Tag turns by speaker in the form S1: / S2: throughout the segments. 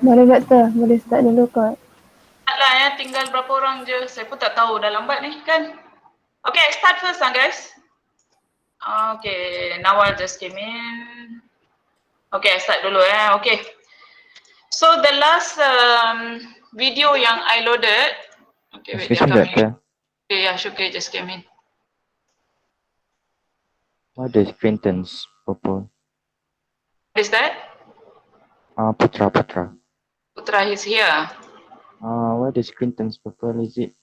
S1: Boleh doktor, boleh start dulu kot.
S2: Lah ya, tinggal berapa orang je. Saya pun tak tahu, dah lambat ni kan. Okay, I start first lah guys. Okay, Nawal just came in. Okay, I start dulu ya. Okay. So the last video yang I loaded. Okay, wait, they're coming. Okay, yeah, Shukri just came in.
S3: What is acquaintance purple?
S2: What is that?
S3: Putra.
S2: Putra is here.
S3: What is acquaintance purple? Is it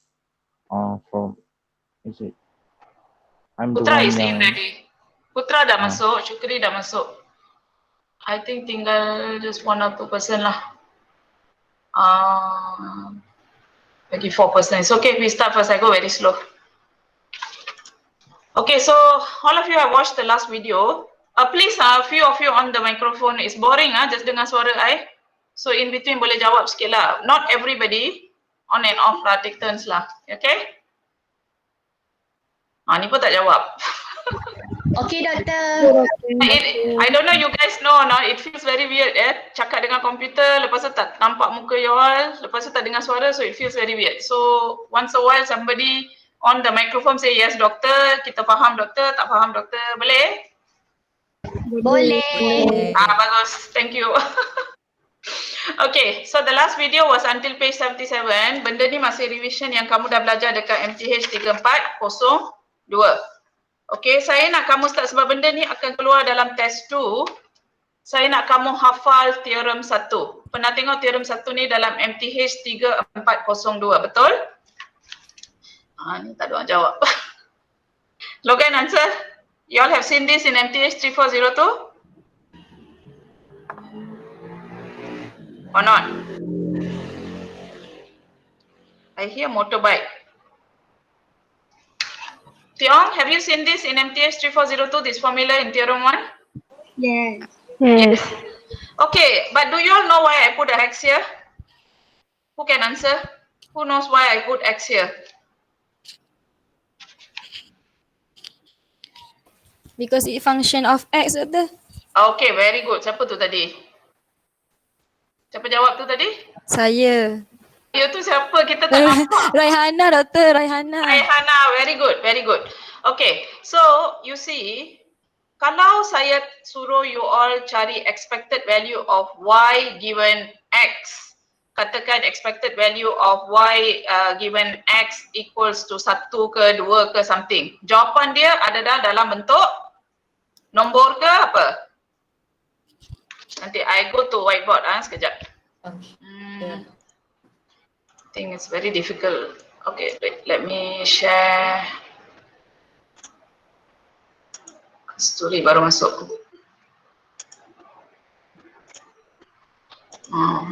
S3: is it? I'm
S2: Putra
S3: the one
S2: is
S3: yang...
S2: in ready. Putra dah masuk, Shukri dah masuk. I think tinggal just 1 or 2% lah. Lagi 4%. It's okay, we start first. I go very slow. Okay, so all of you have watched the last video. Please, a few of you on the microphone. It's boring, just dengar suara I. So in between boleh jawab sikit lah. Not everybody, on and off lah, take turns lah. Okay? Ni pun tak jawab.
S4: Okay, doktor.
S2: I don't know you guys know or not, it feels very weird cakap dengan komputer, lepas tu tak nampak muka you all, lepas tu tak dengar suara, so it feels very weird. So once a while somebody on the microphone say yes doktor, kita faham doktor, tak faham doktor, boleh?
S4: Boleh.
S2: Bagus, thank you. Okay, so the last video was until page 77. Benda ni masih revision yang kamu dah belajar dekat MTH 3402. Okay, saya nak kamu start sebab benda ni akan keluar dalam test 2. Saya nak kamu hafal teorem 1. Pernah tengok teorem 1 ni dalam MTH 3402, betul? Ni tak ada orang jawab. Logan, answer. You all have seen this in MTH 3402? Or not? I hear motorbike. Tiong, have you seen this in MTH 3402, this formula in theorem 1?
S1: Yes.
S2: Okay, but do you all know why I put a X here? Who can answer? Who knows why I put X here?
S5: Because it function of X, doktor.
S2: Okay, very good. Siapa tu tadi? Siapa jawab tu tadi?
S5: Saya.
S2: You tu siapa? Kita tak nampak.
S5: Raihana, doktor. Raihana.
S2: Raihana, very good, very good. Okay, so you see, kalau saya suruh you all cari expected value of Y given X, katakan expected value of Y given X equals to 1 ke 2 ke something. Jawapan dia ada dalam bentuk nombor ke apa? Nanti I go to whiteboard sekejap. I think it's very difficult. Okay, wait, let me share. Kasturi baru masuk.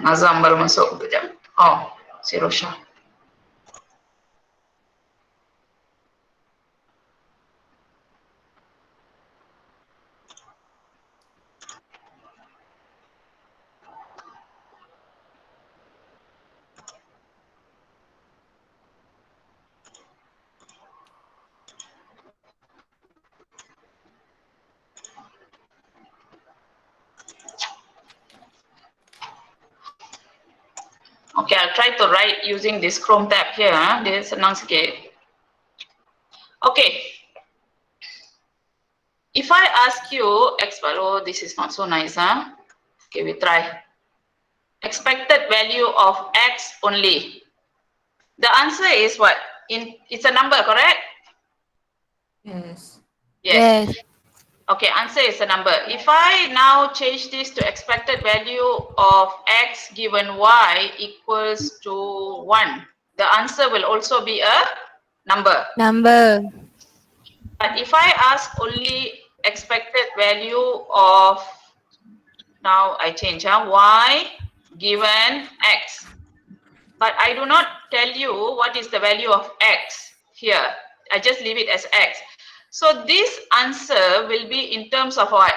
S2: Nazam baru masuk. Kejap. Si Rosha. Okay, I'll try to write using this Chrome tab here. Dia senang sikit. Okay. If I ask you, this is not so nice. Okay, we try. Expected value of X only. The answer is what? It's a number, correct? Yes. Okay, answer is a number. If I now change this to expected value of X given Y equals to 1, the answer will also be a number. But if I ask only expected value of, now I change, Y given X. But I do not tell you what is the value of X here. I just leave it as X. So this answer will be in terms of what?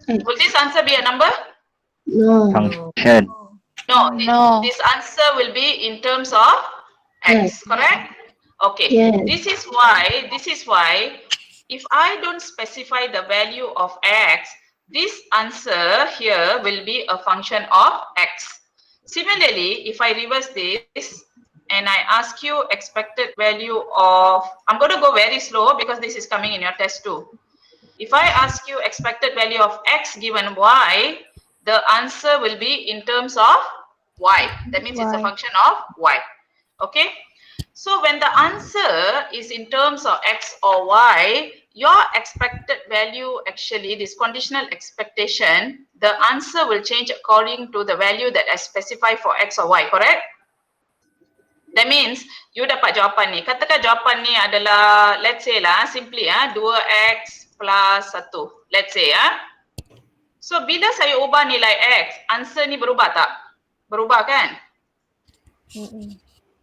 S2: Will this answer be a number?
S1: No.
S3: Function.
S2: No. This answer will be in terms of X, correct? Okay.
S1: Yes.
S2: This is why if I don't specify the value of X, this answer here will be a function of X. Similarly, if I reverse this and I ask you expected value of, I'm going to go very slow because this is coming in your test too. If I ask you expected value of x given y, the answer will be in terms of y. That means it's a
S1: Y.
S2: function of y. Okay. So when the answer is in terms of x or y, your expected value actually, this conditional expectation, the answer will change according to the value that I specify for x or y, correct? That means you dapat jawapan ni. Katakan jawapan ni adalah, let's say lah, simply 2x plus 1. Let's say So bila saya ubah nilai x, answer ni berubah tak? Berubah kan?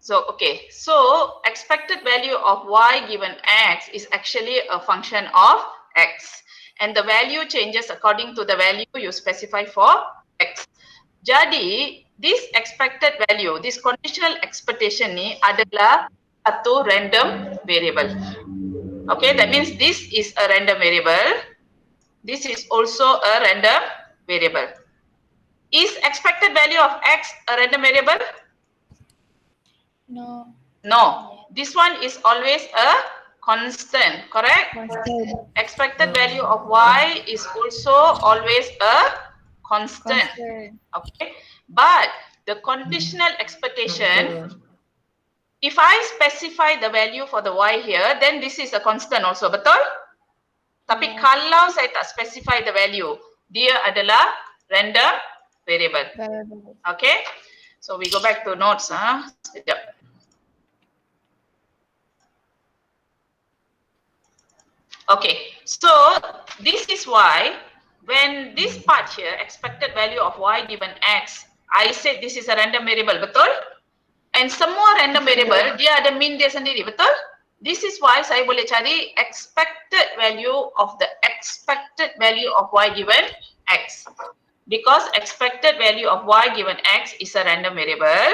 S2: So, okay. So, expected value of y given x is actually a function of x. And the value changes according to the value you specify for x. Jadi, this expected value, this conditional expectation ni adalah satu random variable. Okay, that means this is a random variable. This is also a random variable. Is expected value of x a random variable?
S5: No.
S2: No, this one is always a constant, correct?
S1: Constant.
S2: Expected value of y is also always a constant. Okay, but the conditional expectation, if I specify the value for the y here, then this is a constant also, betul? Tapi kalau saya tak specify the value, dia adalah random variable. Okay, so we go back to notes. Sekejap. Okay, so this is why when this part here, expected value of y given x, I said this is a random variable, betul? And semua random variable, dia ada mean dia sendiri, betul? This is why saya boleh cari expected value of the expected value of y given x. Because expected value of y given x is a random variable,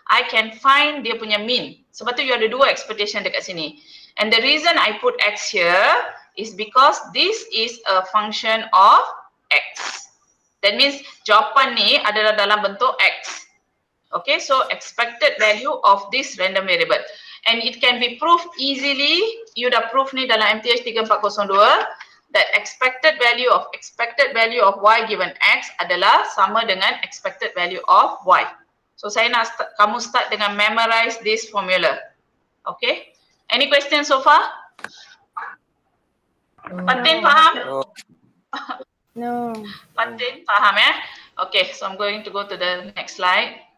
S2: I can find dia punya mean. Sebab tu you ada dua expectation dekat sini. And the reason I put x here is because this is a function of x. That means jawapan ni adalah dalam bentuk x. Okay, so expected value of this random variable. And it can be proved easily, you dah proof ni dalam MTH 3402, that expected value of y given x adalah sama dengan expected value of y. So saya nak kamu start dengan memorize this formula. Okay, any questions so far? Patin faham?
S1: No.
S2: Patin faham Okay, so I'm going to go to the next slide.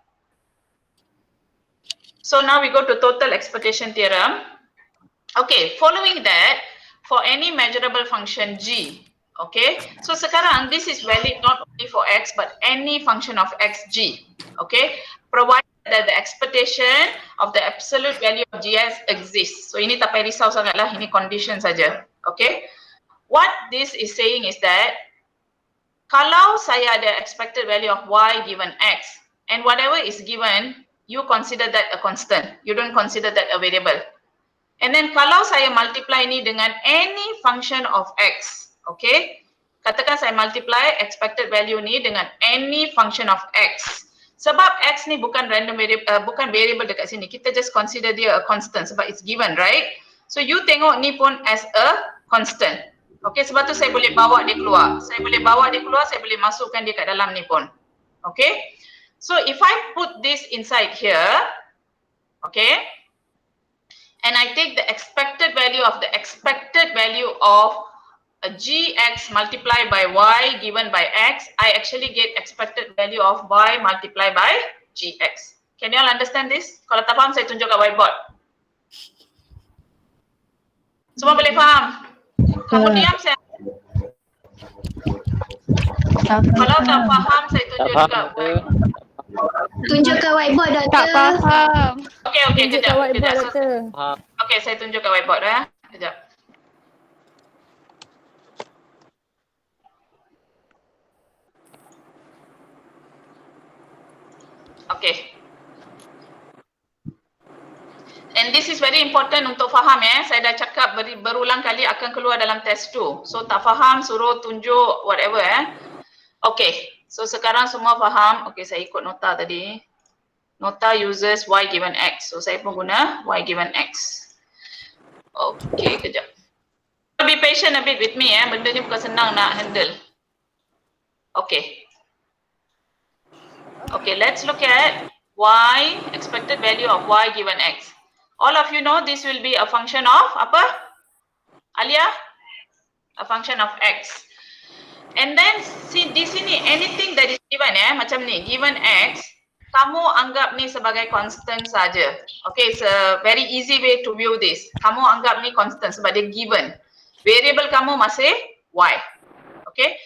S2: So now we go to total expectation theorem. Okay, following that, for any measurable function g, okay, so sekarang this is valid not only for x but any function of x g, okay, provided that the expectation of the absolute value of gs exists. So ini tak payah risau sangat lah, ini condition saja, okay. What this is saying is that kalau saya ada expected value of y given x and whatever is given, you consider that a constant. You don't consider that a variable. And then kalau saya multiply ni dengan any function of x, okay? Katakan saya multiply expected value ni dengan any function of x. Sebab x ni bukan random variable, bukan variable dekat sini. Kita just consider dia a constant sebab it's given, right? So you tengok ni pun as a constant. Okay, sebab tu saya boleh bawa dia keluar. Saya boleh masukkan dia kat dalam ni pun. Okay? So if I put this inside here, okay, and I take the expected value of a gx multiplied by y given by x, I actually get expected value of y multiplied by gx. Can you all understand this? Kalau tak faham, saya tunjuk kat whiteboard. Semua boleh faham? Kamu diam saya. Kalau tak faham, saya tunjuk dekat whiteboard.
S4: Tunjuk ke whiteboard, Doktor.
S5: Tak faham.
S2: Okay,
S1: Tunjuk kat whiteboard, Doktor.
S2: Okay, saya tunjuk kat whiteboard Sekejap. Okay. And this is very important untuk faham Saya dah cakap berulang kali akan keluar dalam test tu. So tak faham suruh tunjuk whatever Okay. So sekarang semua faham? Okay, saya ikut nota tadi. Nota uses y given x. So saya pun guna y given x. Okay, kejap. Be patient a bit with me benda ni bukan senang nak handle. Okay. Okay, let's look at y, expected value of y given x. All of you know this will be a function of apa? Alia? A function of x. And then see di sini anything that is given macam ni, given x, kamu anggap ni sebagai constant saja. Okay, it's a very easy way to view this. Kamu anggap ni constant sebab dia given. Variable kamu masih y. Okay.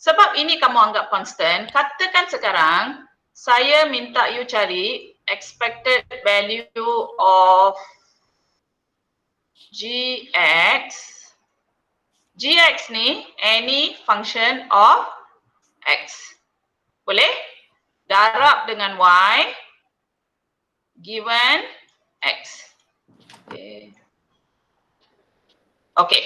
S2: Sebab ini kamu anggap constant, katakan sekarang saya minta you cari expected value of gx. Gx ni any function of x. Boleh? Darab dengan y given x. Okay. Okay.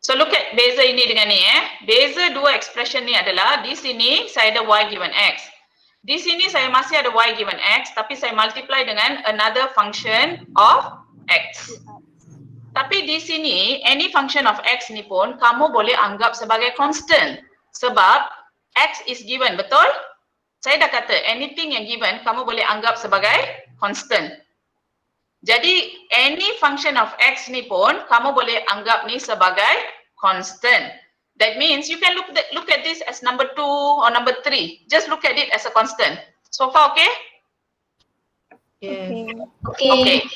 S2: So look at beza ini dengan ni Beza dua expression ni adalah di sini saya ada y given x. Di sini saya masih ada y given x tapi saya multiply dengan another function of x. Tapi di sini any function of x ni pun kamu boleh anggap sebagai constant sebab x is given, betul? Saya dah kata anything yang given kamu boleh anggap sebagai constant. Jadi any function of x ni pun kamu boleh anggap ni sebagai constant. That means you can look at this as number 2 or number 3. Just look at it as a constant. So far okay? Okay.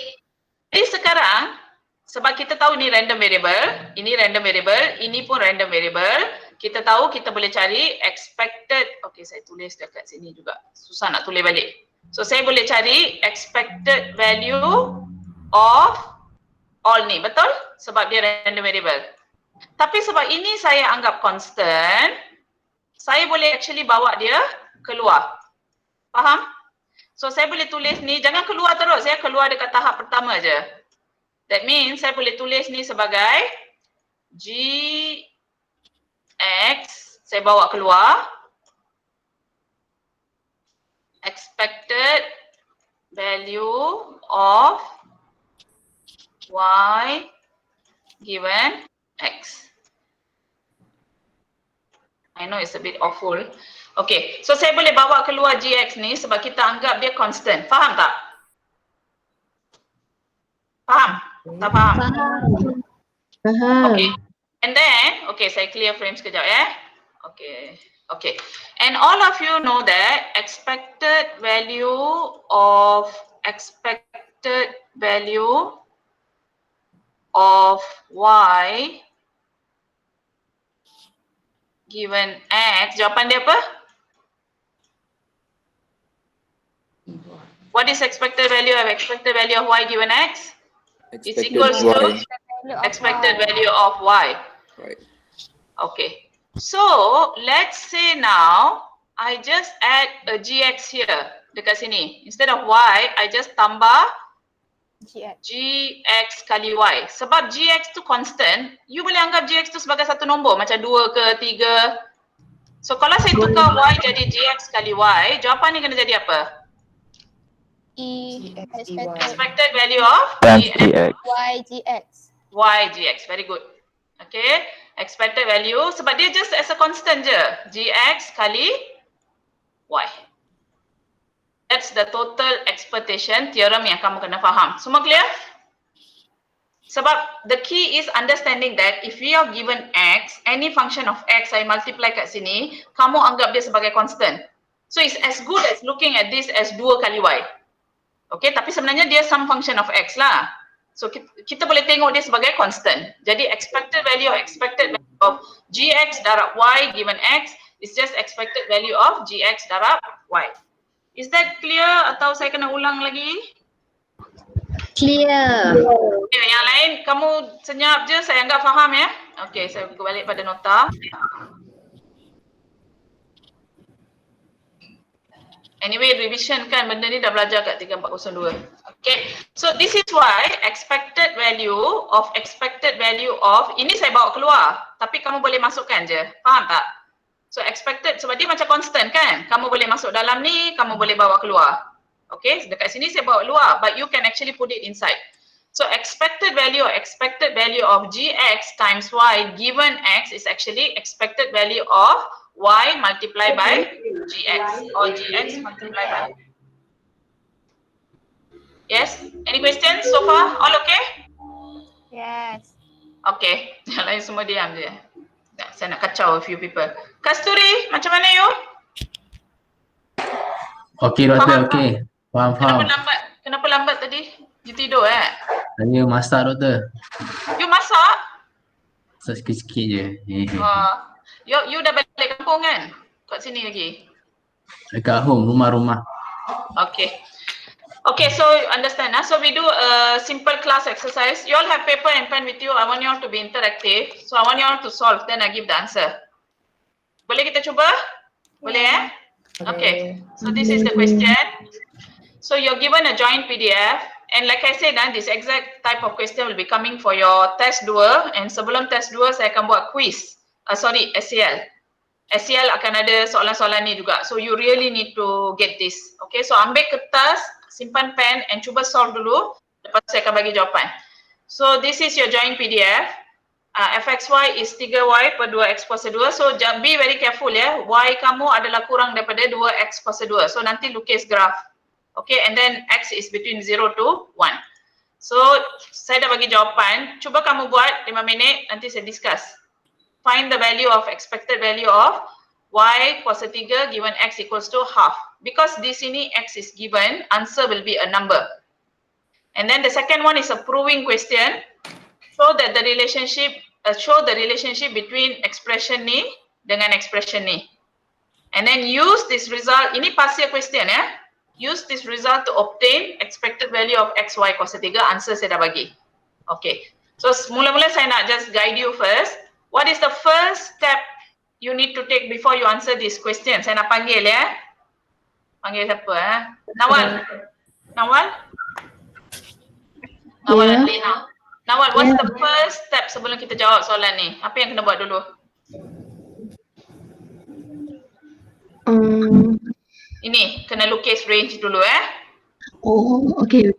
S2: Jadi sekarang sebab kita tahu ni random variable, ini random variable, ini pun random variable, kita tahu kita boleh cari expected. Okay, saya tulis dekat sini juga. Susah nak tulis balik. So saya boleh cari expected value of all ni, betul? Sebab dia random variable. Tapi sebab ini saya anggap constant, saya boleh actually bawa dia keluar. Faham? So saya boleh tulis ni, jangan keluar terus keluar dekat tahap pertama je. That means saya boleh tulis ni sebagai gx, saya bawa keluar expected value of y given x. I know it's a bit awful. Okay, so saya boleh bawa keluar gx ni sebab kita anggap dia constant. Faham tak? Faham? Tak faham?
S4: Faham.
S2: Okay. And then, okay, saya clear frame sekejap Okay. Okay. And all of you know that expected value of y given x, jawapan dia apa? What is expected value of y given x? It's equals to expected value of y.
S6: Right.
S2: Okay. So, let's say now, I just add a gx here, dekat sini. Instead of y, I just tambah gx kali y. Sebab gx tu constant, you boleh anggap gx tu sebagai satu nombor, macam 2 ke 3. So, kalau saya tukar y jadi gx kali y, jawapan ni kena jadi apa? Expected value of
S3: gx.
S2: y gx, very good. Okay, expected value sebab dia just as a constant je, gx kali y. That's the total expectation theorem yang kamu kena faham. Semua clear? Sebab the key is understanding that if we are given x, any function of x saya multiply kat sini, kamu anggap dia sebagai constant. So it's as good as looking at this as 2 kali y. Okay, tapi sebenarnya dia some function of x lah. So kita boleh tengok dia sebagai constant. Jadi expected value of gx darab y given x is just expected value of gx darab y. Is that clear atau saya kena ulang lagi?
S4: Clear.
S2: Okay, yang lain kamu senyap je, saya anggap faham ya. Okay, saya balik pada nota. Anyway, revision kan benda ni dah belajar kat 3402. Okay, so this is why expected value of ini saya bawa keluar. Tapi kamu boleh masukkan je. Faham tak? So expected sebab dia macam constant kan. Kamu boleh masuk dalam ni, kamu boleh bawa keluar. Okay, dekat sini saya bawa luar, but you can actually put it inside. So expected value of gx times y given x is actually expected value of y multiplied by gx or gx multiplied by. Yes, any questions so far? All okay?
S1: Yes.
S2: Okay, yang lain semua diam je. Saya nak kacau a few people. Kasturi, macam mana you?
S6: Okey doktor,
S2: Faham?
S6: okey. Faham.
S2: Kenapa lambat tadi? You tidur
S6: Saya masak doktor.
S2: You masak?
S6: Masak sikit-sikit je.
S2: You dah balik kampung kan? Kat sini lagi?
S6: Dekat home, rumah.
S2: Okay. Okay, so understand. So we do a simple class exercise. You all have paper and pen with you. I want you all to be interactive. So I want you all to solve. Then I give the answer. Boleh kita cuba? Boleh Okay. So this is the question. So you're given a joint PDF. And like I said, this exact type of question will be coming for your test 2. And sebelum test 2, saya akan buat quiz. SEL. SEL akan ada soalan-soalan ni juga. So you really need to get this. Okay, so ambil kertas, simpan pen and cuba solve dulu. Lepas saya akan bagi jawapan. So this is your joint PDF. fxy is 3y per 2x kuasa 2. So be very careful ya. Y kamu adalah kurang daripada 2x kuasa 2. So nanti lukis graf. Okay, and then x is between 0 to 1. So saya dah bagi jawapan. Cuba kamu buat 5 minit, nanti saya discuss. Find the value of expected value of y kuasa 3 given x equals to half. Because di sini x is given, answer will be a number. And then the second one is a proving question. Show the relationship between expression ni dengan expression ni. And then use this result, ini partial question ya. Use this result to obtain expected value of x, y kuasa 3. Answer saya dah bagi. Okay. So mula-mula saya nak just guide you first. What is the first step you need to take before you answer this question? Saya nak panggil ya. Panggil siapa Nawal. Nawal and Lina. Nawal, what's the first step sebelum kita jawab soalan ni? Apa yang kena buat dulu? Ini, kena lukis range dulu
S4: Okay.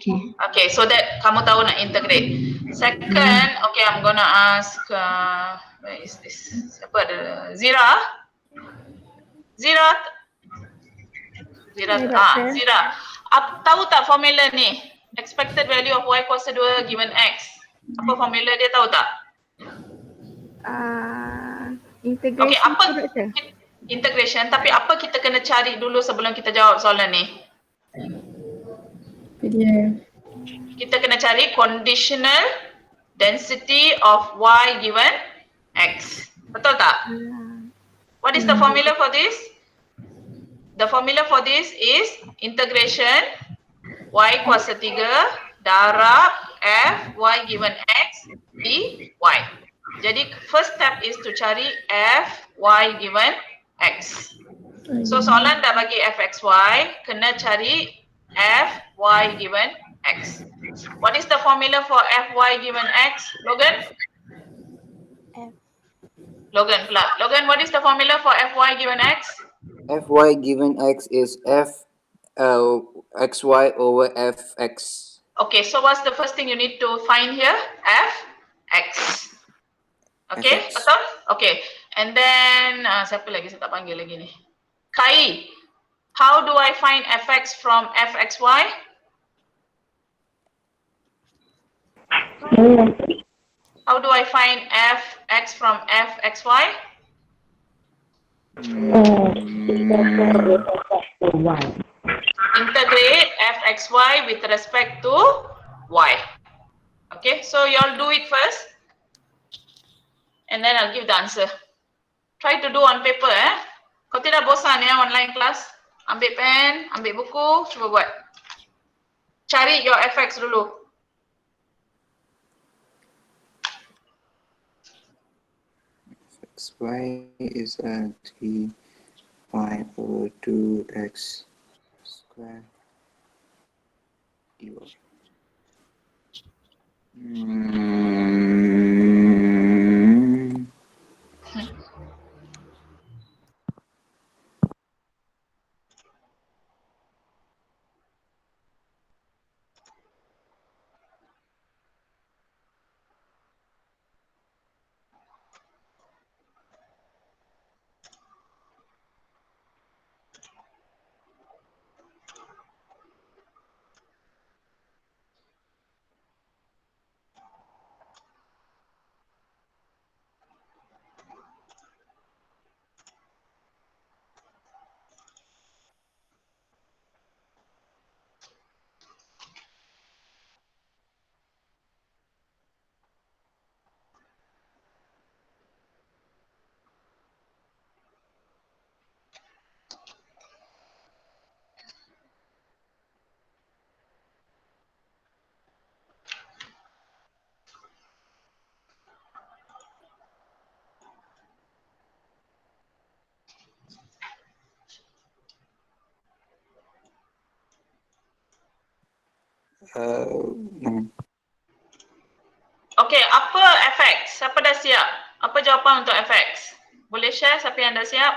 S2: Okay, so that kamu tahu nak integrate. Second, okay, I'm gonna ask, where is this? Siapa ada? Zira. Zira. Tahu tak formula ni? Expected value of y kuasa 2 given x. Apa formula dia, tahu tak?
S1: Integration.
S2: Okay, apa integration, tapi apa kita kena cari dulu sebelum kita jawab soalan ni? Kita kena cari conditional density of y given x. Betul tak? What is the formula for this? The formula for this is integration y kuasa 3 darab f y given x dy. Jadi first step is to cari f y given x. So soalan dah bagi fxy, kena cari f y given x. What is the formula for f y given x? Logan pula. Logan, what is the formula for f y given x?
S7: Fy given x is xy over fx.
S2: Okay, so what's the first thing you need to find here? Fx. Okay,
S7: Fx.
S2: betul? Okay, and then siapa lagi saya tak panggil lagi ni? Kai, how do I find fx from fxy? How do I find fx from fxy? Integrate fxy with respect to y. Okay, so you all do it first. And then I'll give the answer. Try to do on paper Kau tidak bosan online class. Ambil pen, ambil buku, cuba buat. Cari your fx dulu.
S7: Xy is 3y over 2x square dy.
S2: Okay, apa fx? Siapa dah siap? Apa jawapan untuk fx? Boleh share siapa yang dah siap?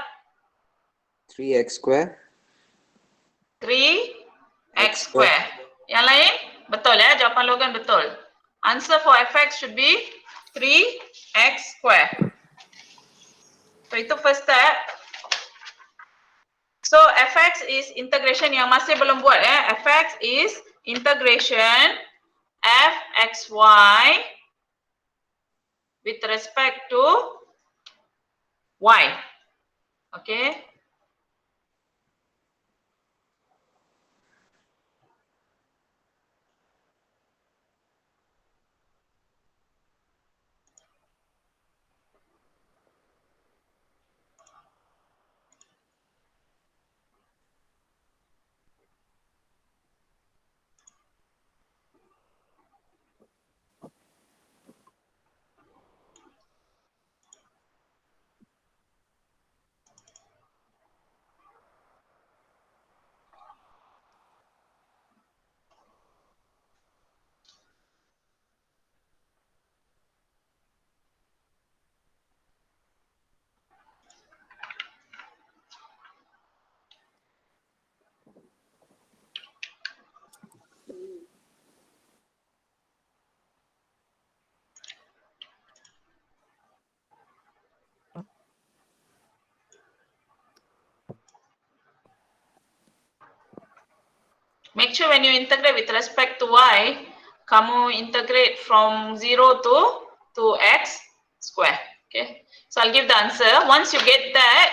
S7: 3x square.
S2: 3x square. Yang lain? Betul ya, jawapan Logan betul. Answer for fx should be 3x square. So itu first step. So fx is integration yang masih belum buat fx is integration fxy with respect to y. Okay. Make sure when you integrate with respect to y, kamu integrate from 0 to x square. Okay. So I'll give the answer. Once you get that,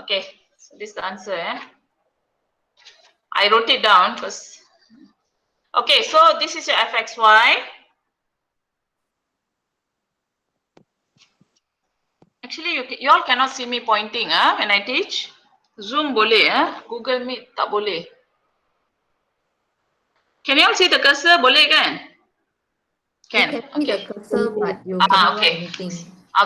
S2: okay. So this is the answer. I wrote it down because. Okay. So this is your fxy. Actually, you all cannot see me pointing when I teach. Zoom boleh Google Meet tak boleh. Can you all see the cursor? Boleh kan? Can.
S8: You can see the cursor, but you
S2: okay.
S8: cannot write anything.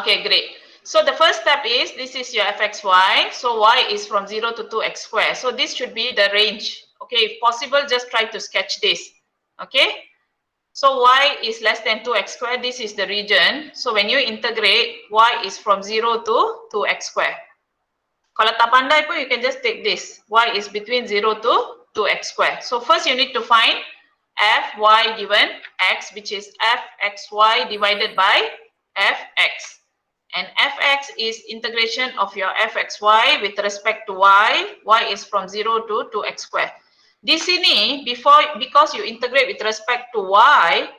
S2: Okay, great. So the first step is, this is your fxy. So y is from 0 to 2x square. So this should be the range. Okay, if possible, just try to sketch this. Okay. So y is less than 2x square. This is the region. So when you integrate, y is from 0 to 2x square. Kalau tak pandai pun, you can just take this. Y is between 0 to 2x square. So first you need to find fy given x, which is fxy divided by fx. And fx is integration of your fxy with respect to y. Y is from 0 to 2x square. Di sini, because you integrate with respect to y,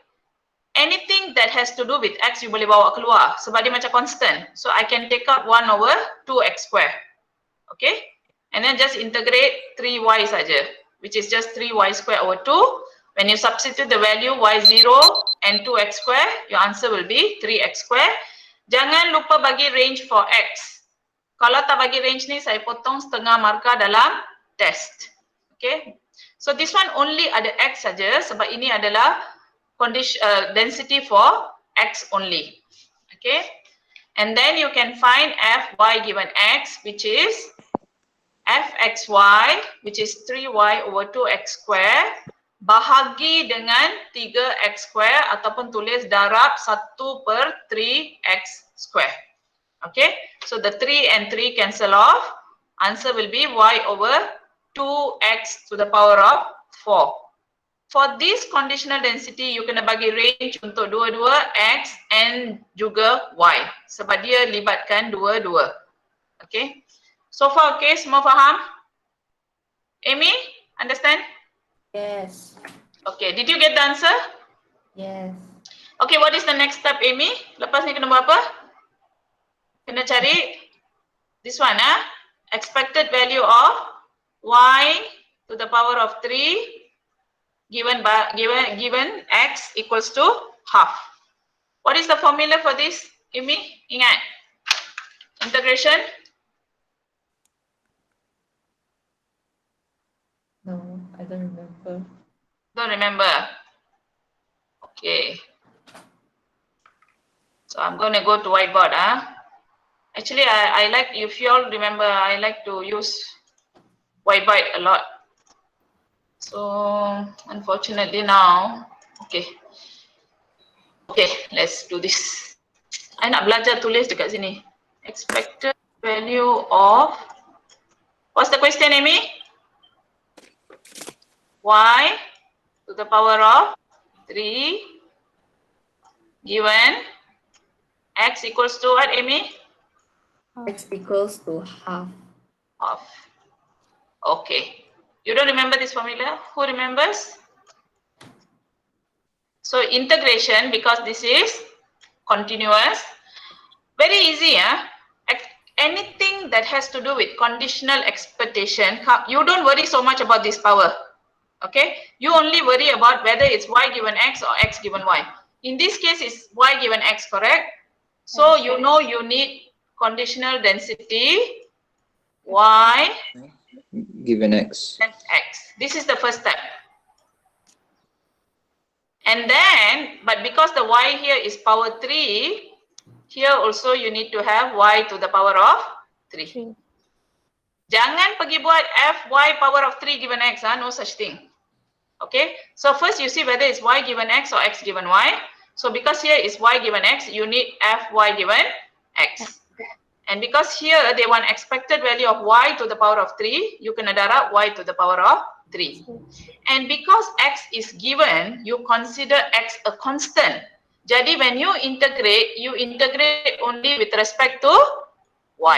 S2: anything that has to do with x you boleh bawa keluar. Sebab dia macam constant. So I can take out 1 over 2x square. Okay. And then just integrate 3y saja, which is just 3y square over 2. When you substitute the value y0 and 2x square, your answer will be 3x square. Jangan lupa bagi range for x. Kalau tak bagi range ni, saya potong setengah markah dalam test. Okay. So this one only ada x saja sebab ini adalah density for x only. Okay. And then you can find fy given x, which is fxy, which is 3y over 2x square, bahagi dengan 3x square ataupun tulis darab 1 per 3x square. Okay, so the 3 and 3 cancel off. Answer will be y over 2x to the power of 4. For this conditional density, you kena bagi range untuk dua-dua x and juga y. Sebab dia libatkan dua-dua. Okay. So far, okay, semua faham? Amy, understand?
S8: Yes.
S2: Okay, did you get the answer?
S8: Yes.
S2: Okay, what is the next step, Amy? Lepas ni kena buat apa? Kena cari this one, expected value of y to the power of 3 given x equals to half. What is the formula for this, Amy? Ingat. Integration.
S8: No, I don't remember.
S2: Don't remember. Okay. So I'm going to go to whiteboard. Actually, I like, if you all remember, I like to use whiteboard a lot. So unfortunately now, okay, let's do this. I nak belajar tulis dekat sini. Expected value of, what's the question, Amy? Y to the power of 3 given x equals to what, Amy?
S8: X equals to half.
S2: Half. Okay. You don't remember this formula? Who remembers? So integration, because this is continuous, very easy. Anything that has to do with conditional expectation, you don't worry so much about this power. Okay, you only worry about whether it's y given x or x given y. In this case, it's y given x, correct? So you know you need conditional density y
S7: Given x.
S2: and x. This is the first step. And then, but because the y here is power 3, here also you need to have y to the power of 3. Jangan pergi buat fy power of 3 given x, no such thing. Okay, so first you see whether it's y given x or x given y. So because here is y given x, you need fy given x. And because here they want expected value of y to the power of 3, you kena darab y to the power of 3. And because x is given, you consider x a constant. Jadi when you integrate only with respect to y.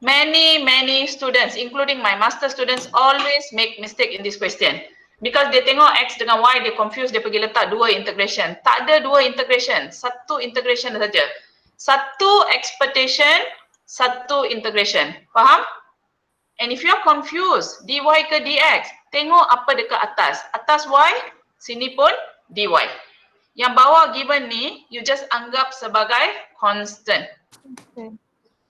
S2: Many students, including my master students, always make mistake in this question. Because they tengok x dengan y, they confuse, dia pergi letak dua integration. Tak ada dua integration, satu integration saja. Satu expectation, satu integration. Faham? And if you are confused, dy ke dx, tengok apa dekat atas. Atas y, sini pun dy. Yang bawah given ni, you just anggap sebagai constant.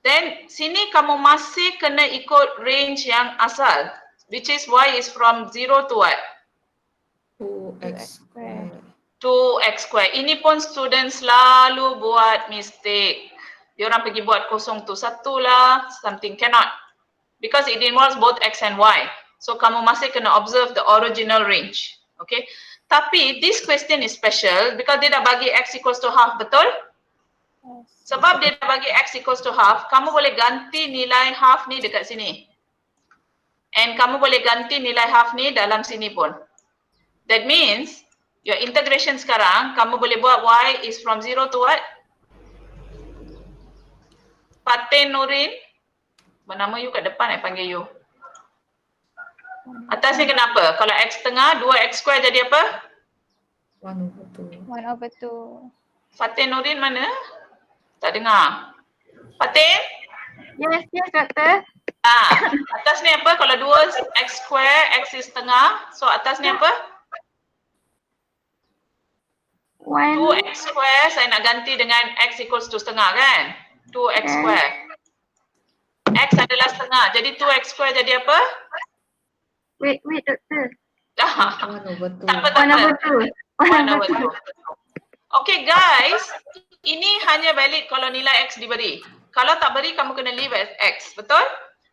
S2: Then sini kamu masih kena ikut range yang asal, which is y is from 0 to what?
S8: 2x squared.
S2: 2x square. Ini pun student selalu buat mistake. Diorang pergi buat kosong tu satu lah, something cannot. Because it involves both x and y. So kamu masih kena observe the original range. Okay. Tapi this question is special because dia dah bagi x equals to half, betul? Sebab dia dah bagi x equals to half, kamu boleh ganti nilai half ni dekat sini. And kamu boleh ganti nilai half ni dalam sini pun. That means, your integration sekarang, kamu boleh buat y is from 0 to what? Fatin Nurin. Bernama you kat depan, panggil you. Atas ni kenapa? Kalau x tengah, 2x square jadi apa?
S8: 1/2.
S1: 1/2.
S2: Fatin Nurin mana? Tak dengar. Fatin?
S1: Yes, doctor.
S2: Atas ni apa? Kalau 2x square, x is tengah. So atas ni apa? 2x square, saya nak ganti dengan x equals to setengah kan? 2x square. X adalah setengah. Jadi 2x square jadi apa?
S1: Wait, doctor.
S8: 1/2.
S2: Tak apa.
S1: 1/2.
S2: Okay guys, ini hanya valid kalau nilai x diberi. Kalau tak beri, kamu kena leave as x. Betul?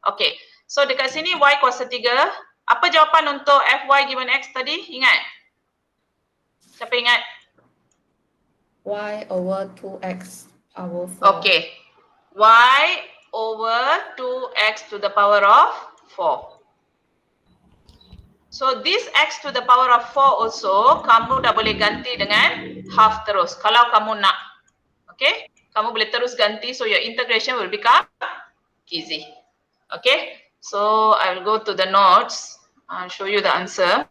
S2: Okay. So dekat sini y kuasa 3. Apa jawapan untuk fy given x tadi? Ingat? Siapa ingat?
S8: Y over 2x power 4.
S2: Okay. Y over 2x to the power of 4. So this x to the power of 4 also, kamu dah boleh ganti dengan half terus. Kalau kamu nak. Okay. Kamu boleh terus ganti, so your integration will become easy. Okay. So I will go to the notes. I'll show you the answer.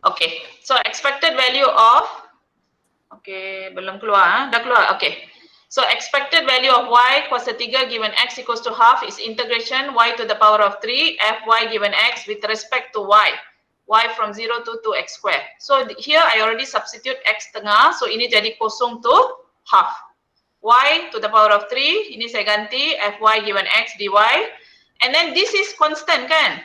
S2: Okay, so expected value of, belum keluar, dah keluar, So expected value of y kuasa 3 given x equals to half is integration y to the power of 3 fy given x with respect to y from 0 to 2x square. So here I already substitute x tengah, so ini jadi kosong to half. Y to the power of 3, ini saya ganti fy given x dy, and then this is constant kan?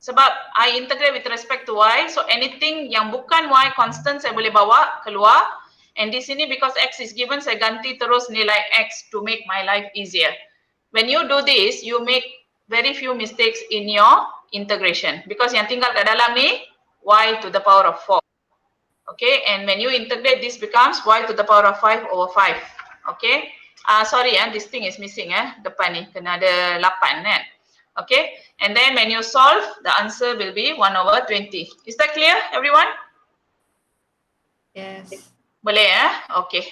S2: Sebab I integrate with respect to y, so anything yang bukan y constant saya boleh bawa keluar. And di sini because X is given, saya ganti terus nilai X to make my life easier. When you do this, you make very few mistakes in your integration. Because yang tinggal kat dalam ni, Y to the power of 4. Okay, and when you integrate, this becomes Y to the power of 5 over 5. Okay, sorry, this thing is missing, depan ni, kena ada 8, kan? Okay, and then when you solve, the answer will be 1 over 20. Is that clear, everyone?
S8: Yes.
S2: Boleh, Okay.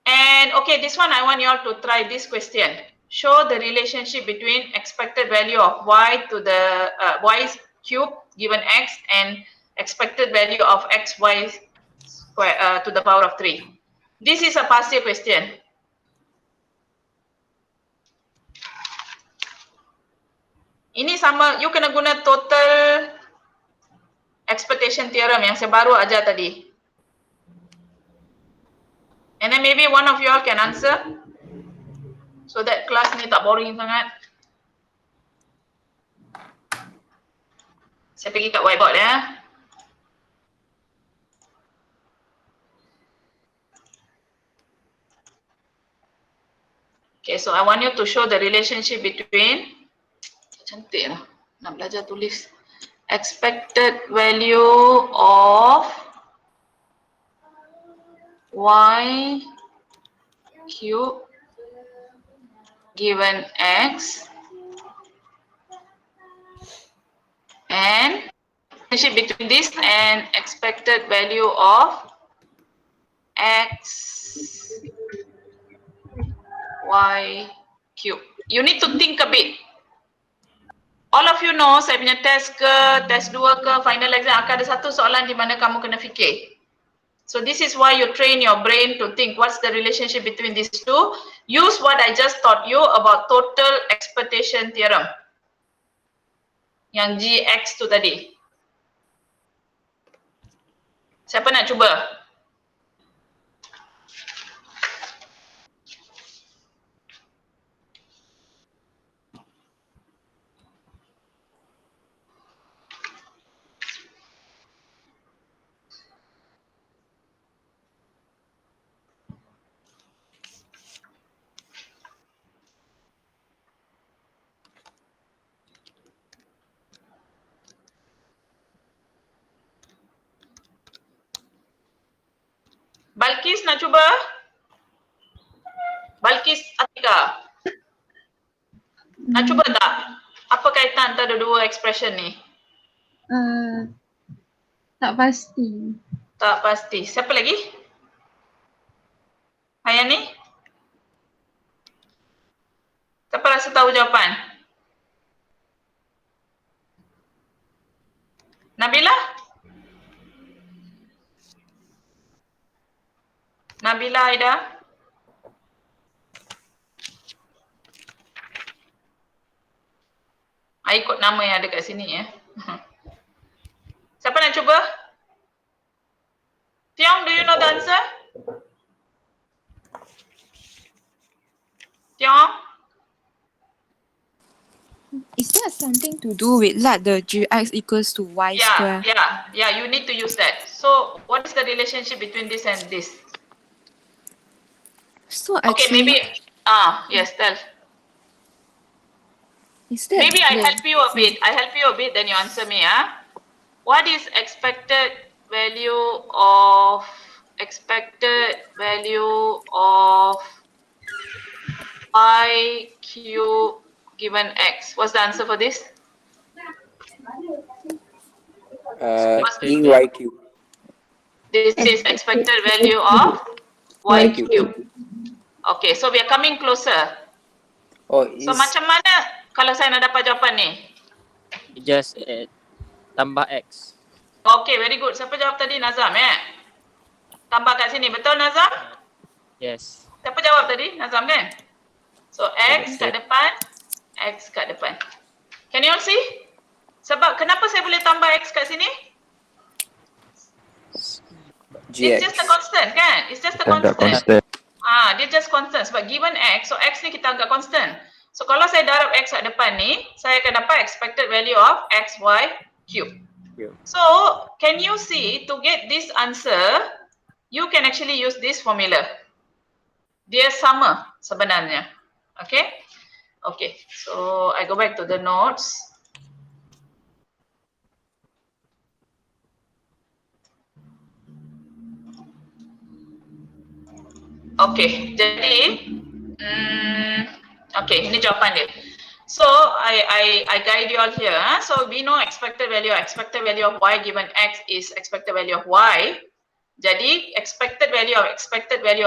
S2: And okay, this one I want you all to try this question. Show the relationship between expected value of Y to the Y cube given X and expected value of XY square to the power of 3. This is a partial question. Ini sama, you kena guna total expectation theorem yang saya baru ajar tadi. And then maybe one of you all can answer. So that class ni tak boring sangat. Saya pergi kat whiteboard ya. Okay, so I want you to show the relationship between, cantik lah, nak belajar tulis, expected value of Y cube given X and relationship between this and expected value of X Y cube. You need to think a bit. All of you know, saya punya test ke, test 2 ke, final exam akan ada satu soalan di mana kamu kena fikir. So this is why you train your brain to think what's the relationship between these two. Use what I just taught you about total expectation theorem. Yang GX tu tadi. Siapa nak cuba? Balkis nak cuba? Balkis Atika. Nak cuba tak? Apa kaitan antara dua expression ni?
S1: Tak pasti.
S2: Tak pasti. Siapa lagi? Hayani? Siapa rasa tahu jawapan? Nabila? Nabila Aida? Ikut nama yang ada kat sini ya. Siapa nak cuba? Tiong, do you know the answer? Tiong?
S5: Is that something to do with let the GX equals to Y square?
S2: Yeah, you need to use that. So, what is the relationship between this and this?
S5: So
S2: Okay,
S5: actually,
S2: maybe, yes, tell.
S5: is that
S2: Maybe I
S5: the-
S2: help you a bit, then you answer me, What is expected value of Y cube given X? What's the answer for this?
S7: EY cube.
S2: This is expected value of Y cube. Okay, so we are coming closer.
S7: Oh,
S2: So macam mana kalau saya nak dapat jawapan ni?
S9: Just tambah X.
S2: Okay, very good. Siapa jawab tadi? Nazam, Tambah kat sini. Betul, Nazam?
S9: Yes.
S2: Siapa jawab tadi? Nazam kan? So, X kat depan, X kat depan. Can you all see? Sebab kenapa saya boleh tambah X kat sini? It's just a constant kan? It's just a
S3: Standard
S2: constant.
S3: constant.
S2: Dia just constant. Sebab given X, so X ni kita anggap constant. So, kalau saya darab X kat depan ni, saya akan dapat expected value of XY cube.
S9: Cube.
S2: So, can you see to get this answer, you can actually use this formula. Dia sama sebenarnya. Okay? Okay, so I go back to the notes. Okay, jadi okay, ini jawapan dia. So I guide you all here. So we know expected value of y given x is expected value of y. Jadi expected value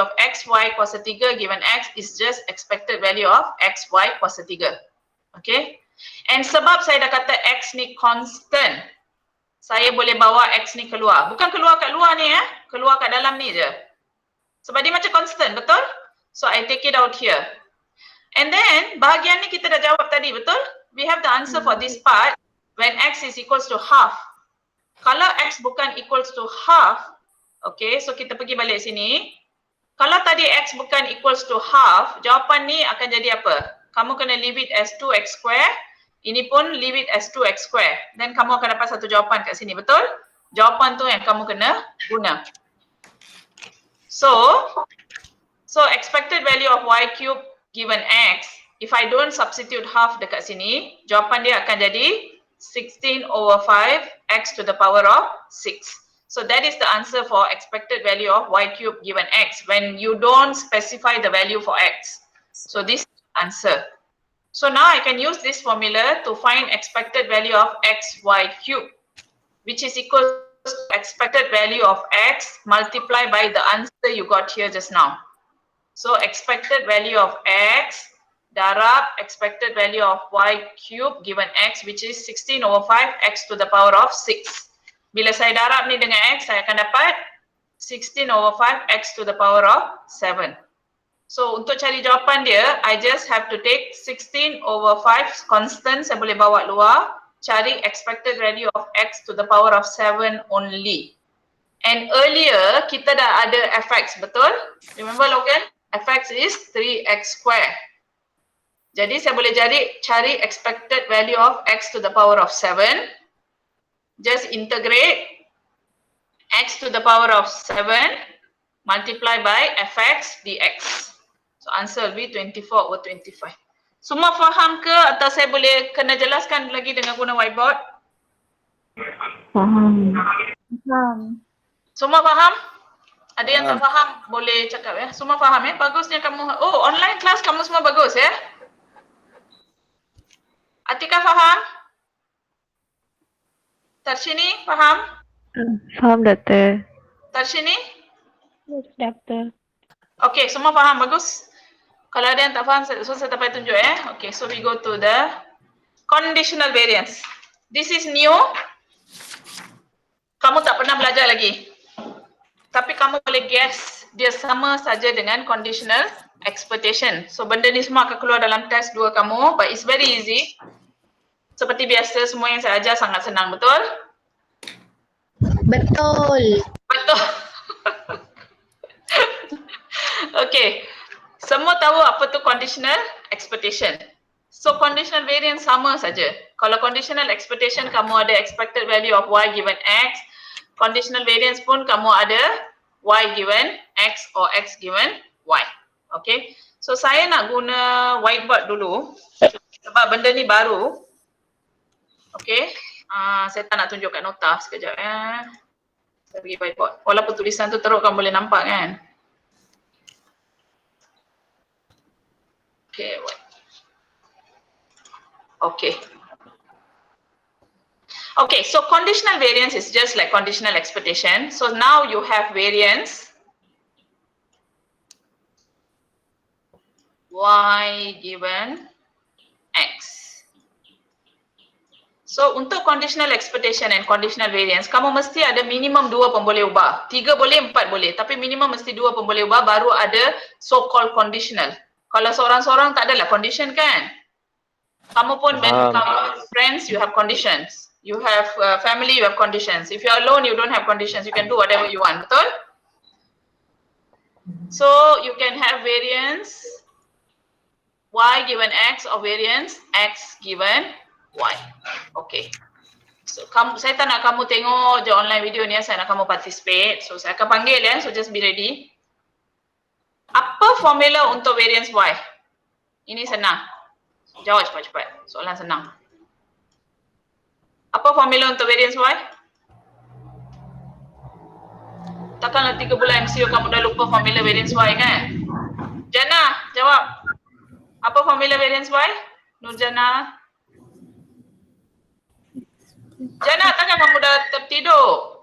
S2: of x, y kuasa 3 given x is just expected value of x, y kuasa 3. Okay. And sebab saya dah kata x ni constant, saya boleh bawa x ni keluar. Bukan keluar kat luar ni keluar kat dalam ni je. Sebab dia macam constant, betul? So I take it out here. And then bahagian ni kita dah jawab tadi, betul? We have the answer for this part when x is equals to half. Kalau x bukan equals to half, okay, so kita pergi balik sini. Kalau tadi x bukan equals to half, jawapan ni akan jadi apa? Kamu kena leave it as 2x square. Ini pun leave it as 2x square. Then kamu akan dapat satu jawapan kat sini, betul? Jawapan tu yang kamu kena guna. So expected value of y cube given x, if I don't substitute half dekat sini, jawapan dia akan jadi 16/5 x to the power of 6. So that is the answer for expected value of y cube given x when you don't specify the value for x. So this is the answer. So now I can use this formula to find expected value of x, y cube, which is equal to expected value of x multiplied by the answer you got here just now. So expected value of x darab expected value of y cube given x, which is 16/5 x to the power of 6. Bila saya darab ni dengan x, saya akan dapat 16/5 x to the power of 7. So untuk cari jawapan dia, I just have to take 16/5 constant, saya boleh bawa luar, cari expected value of x to the power of 7 only. And earlier kita dah ada fx, betul? Remember Logan? Fx is 3x square. Jadi saya boleh cari expected value of x to the power of 7. Just integrate x to the power of 7 multiply by fx dx. So answer will be 24/25. Semua faham ke atau saya boleh kena jelaskan lagi dengan guna whiteboard?
S1: Faham.
S2: Semua faham? Ada yang tak faham boleh cakap ya. Semua faham ya? Bagusnya kamu. Oh, online class kamu semua bagus ya? Atika faham? Tarshini faham?
S1: Faham, Doktor.
S2: Tarshini?
S1: Doktor.
S2: Okay, semua faham, bagus. Kalau ada yang tak faham, so saya tak payah tunjuk ya. Okay, so we go to the conditional variance. This is new. Kamu tak pernah belajar lagi. Tapi kamu boleh guess dia sama saja dengan conditional expectation. So benda ni semua akan keluar dalam test 2 kamu, but it's very easy. Seperti biasa, semua yang saya ajar sangat senang, betul?
S4: Betul.
S2: Betul. Okay. Semua tahu apa tu conditional expectation. So conditional variance sama saja. Kalau conditional expectation kamu ada expected value of y given x, conditional variance pun kamu ada y given x or x given y. Okay. So saya nak guna whiteboard dulu sebab benda ni baru. Okay. Saya tak nak tunjuk kat nota sekejap ya. Saya pergi whiteboard. Walaupun tulisan tu teruk kamu boleh nampak kan. Okay. Okay. Okay, so conditional variance is just like conditional expectation. So now you have variance y given x. So untuk conditional expectation and conditional variance, kamu mesti ada minimum 2 pun boleh ubah. 3 boleh, 4 boleh. Tapi minimum mesti 2 pun boleh ubah, baru ada so-called conditional. Kalau seorang-seorang tak adalah condition kan? Kamu pun when you have friends, you have conditions. You have family, you have conditions. If you are alone, you don't have conditions. You can do whatever you want, betul? So you can have variance y given x or variance x given y. Okay. So, saya tak nak kamu tengok je online video ni, saya nak kamu participate. So saya akan panggil ya, so just be ready. Apa formula untuk variance Y? Ini senang. Jawab cepat-cepat. Soalan senang. Apa formula untuk variance Y? Takkanlah 3 bulan MCO kamu dah lupa formula variance Y kan? Jana, jawab. Apa formula variance Y? Nurjana. Jana, takkan kamu dah tertidur?